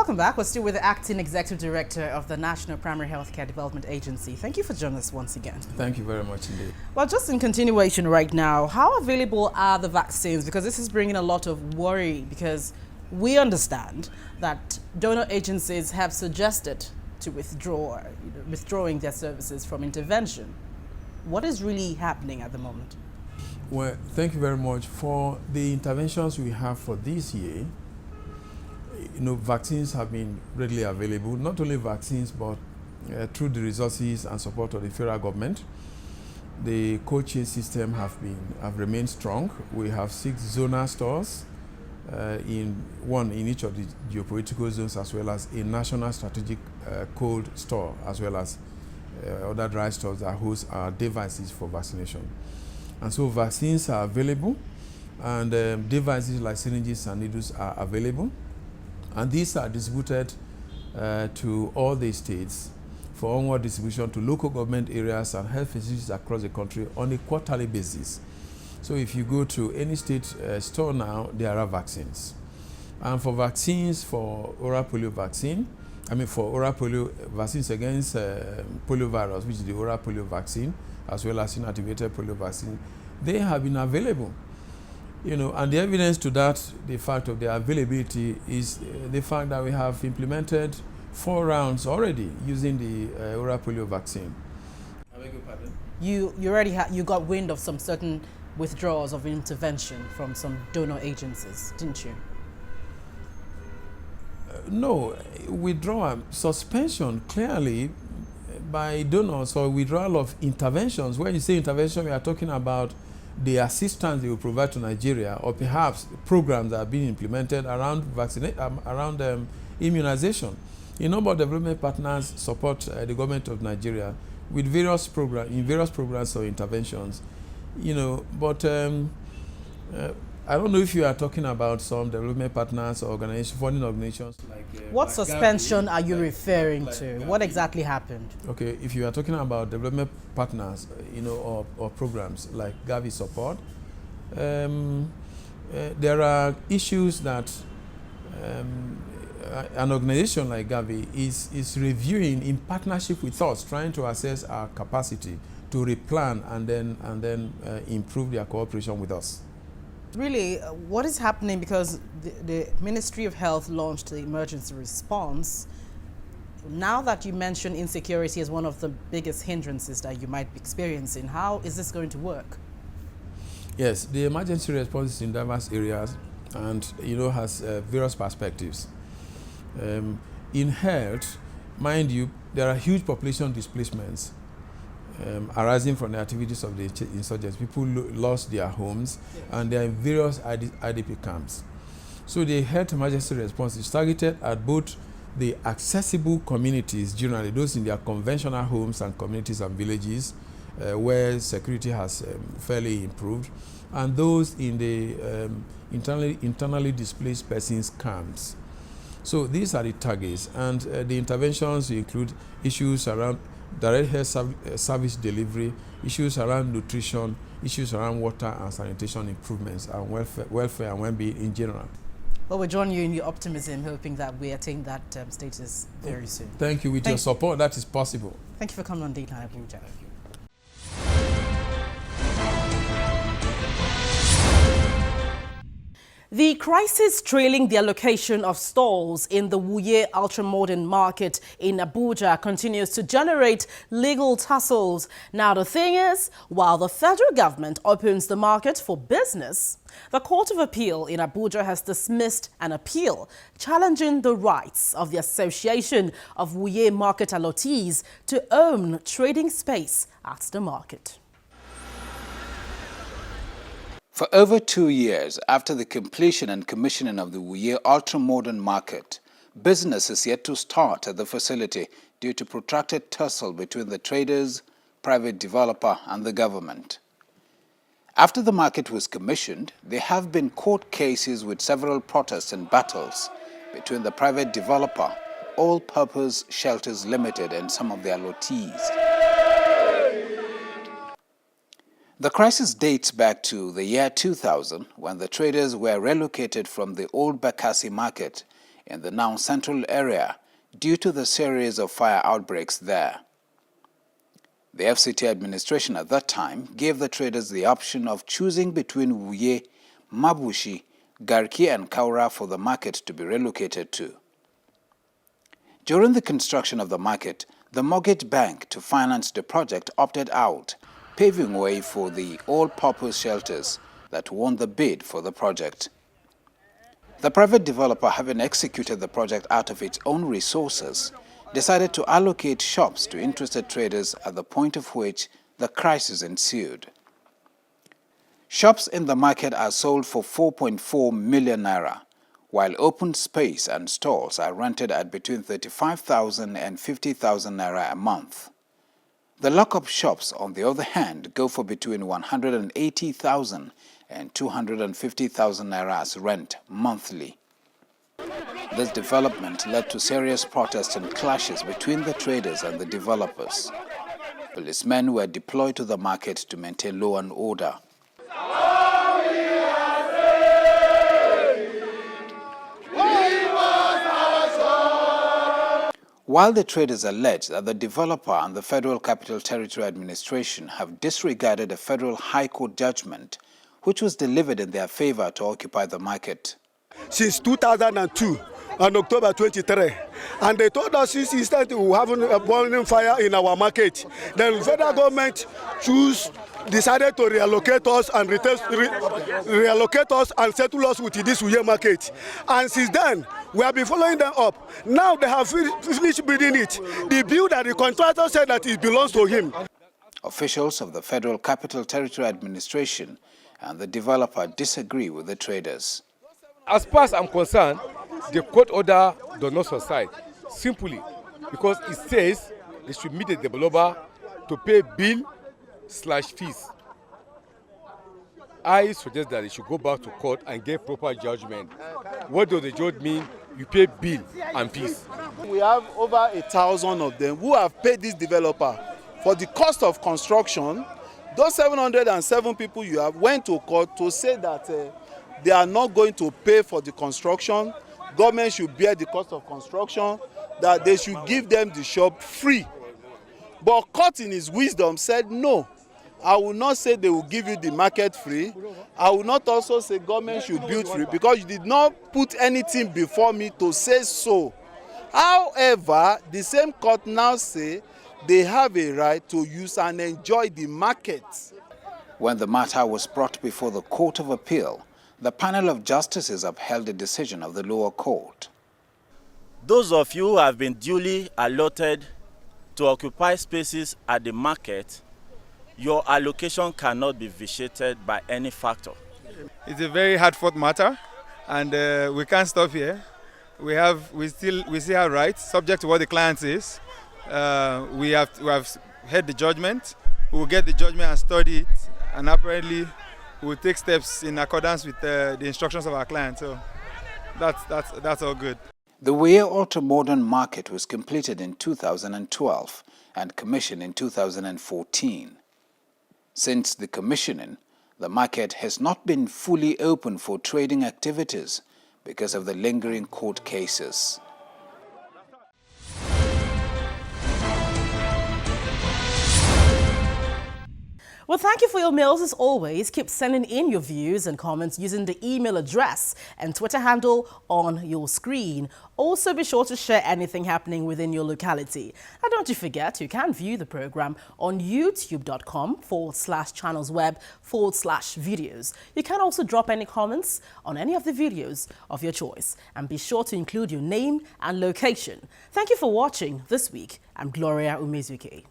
Welcome back. We're still with the Acting Executive Director of the National Primary Healthcare Development Agency. Thank you for joining us once again. Thank you very much indeed. Well, just in continuation right now, how available are the vaccines? Because this is bringing a lot of worry, because we understand that donor agencies have suggested to withdrawing their services from intervention. What is really happening at the moment? Well, thank you very much. For the interventions we have for this year, vaccines have been readily available, not only vaccines, but through the resources and support of the federal government. The cold chain system have remained strong. We have 6 zonal stores, one in each of the geopolitical zones, as well as a national strategic cold store, as well as other dry stores that host our devices for vaccination. And so vaccines are available, and devices like syringes and needles are available. And these are distributed to all the states for onward distribution to local government areas and health facilities across the country on a quarterly basis. So if you go to any state store now, there are vaccines. And for vaccines, for oral polio vaccine, for oral polio vaccines against poliovirus, which is the oral polio vaccine, as well as inactivated polio vaccine, they have been available. And the evidence to that, the fact of their availability, is the fact that we have implemented 4 rounds already using the oral polio vaccine. I beg your pardon? You got wind of some certain withdrawals of intervention from some donor agencies, didn't you? No, withdrawal, suspension clearly by donors, or withdrawal of interventions. When you say intervention, we are talking about the assistance they will provide to Nigeria, or perhaps programs that are being implemented around immunization. A number of development partners support the government of Nigeria with various programs or interventions. But I don't know if you are talking about some development partners or foreign organizations like. What suspension are you referring to? What exactly happened? Okay, if you are talking about development partners, or programs like Gavi support, there are issues that an organization like Gavi is reviewing in partnership with us, trying to assess our capacity to replan and then improve their cooperation with us. Really, what is happening? Because the Ministry of Health launched the emergency response. Now that you mention insecurity as one of the biggest hindrances that you might be experiencing, how is this going to work? Yes, the emergency response is in diverse areas and has various perspectives. In health, mind you, there are huge population displacements arising from the activities of the insurgents. People lost their homes, and they are in various IDP camps. So the health emergency response is targeted at both the accessible communities, generally those in their conventional homes and communities and villages where security has fairly improved, and those in the internally displaced persons camps. So these are the targets, and the interventions include issues around direct health service delivery, issues around nutrition, issues around water and sanitation improvements, and welfare and well-being in general. Well, we join you in your optimism, hoping that we attain that status very soon. Thank you. With your support, that is possible. Thank you for coming on Dateline Abuja. The crisis trailing the allocation of stalls in the Wuye ultra-modern market in Abuja continues to generate legal tussles. Now, the thing is, while the federal government opens the market for business, the Court of Appeal in Abuja has dismissed an appeal challenging the rights of the Association of Wuye market allottees to own trading space at the market. For over 2 years after the completion and commissioning of the Wuye ultra-modern market, business is yet to start at the facility due to protracted tussle between the traders, private developer and the government. After the market was commissioned, there have been court cases with several protests and battles between the private developer, All Purpose Shelters Limited, and some of their allottees. The crisis dates back to the year 2000, when the traders were relocated from the old Bakassi market in the now central area due to the series of fire outbreaks there. The FCT administration at that time gave the traders the option of choosing between Wuye, Mabushi, Garki and Kaura for the market to be relocated to. During the construction of the market, the mortgage bank to finance the project opted out, paving way for the all-purpose shelters that won the bid for the project. The private developer, having executed the project out of its own resources, decided to allocate shops to interested traders at the point of which the crisis ensued. Shops in the market are sold for 4.4 million naira, while open space and stalls are rented at between 35,000 and 50,000 naira a month. The lock-up shops, on the other hand, go for between 180,000 and 250,000 naira as rent monthly. This development led to serious protests and clashes between the traders and the developers. Policemen were deployed to the market to maintain law and order. While the traders allege that the developer and the Federal Capital Territory Administration have disregarded a federal high court judgment which was delivered in their favor to occupy the market. Since 2002 on October 23, and they told us since instead we were having a burning fire in our market, the federal government decided to reallocate us and reallocate us and settle us with this Wuye market. And since then, we have been following them up. Now they have finished building it. The builder, the contractor said that it belongs to him. Officials of the Federal Capital Territory Administration and the developer disagree with the traders. As far as I'm concerned, the court order does not subside, simply because it says they should meet the developer to pay bill/fees. I suggest that they should go back to court and get proper judgment. What does the judge mean? You pay bill and fees. We have over 1,000 of them who have paid this developer for the cost of construction. Those 707 people you have went to court to say that they are not going to pay for the construction. Government should bear the cost of construction, that they should give them the shop free. But court in his wisdom said, no, I will not say they will give you the market free. I will not also say government should build free, because you did not put anything before me to say so. However, the same court now say they have a right to use and enjoy the market. When the matter was brought before the Court of Appeal, the panel of justices upheld the decision of the lower court. Those of you who have been duly allotted to occupy spaces at the market, your allocation cannot be vitiated by any factor. It's a very hard-fought matter, and we can't stop here. We still have rights, subject to what the client says. We have heard the judgment. We will get the judgment and study it, and apparently we will take steps in accordance with the instructions of our client. So that's all good. The Wuye Ultra-Modern Market was completed in 2012 and commissioned in 2014. Since the commissioning, the market has not been fully open for trading activities because of the lingering court cases. Well, thank you for your mails as always. Keep sending in your views and comments using the email address and Twitter handle on your screen. Also, be sure to share anything happening within your locality. And don't you forget, you can view the program on youtube.com/channelsweb/videos. You can also drop any comments on any of the videos of your choice. And be sure to include your name and location. Thank you for watching this week. I'm Gloria Umezuke.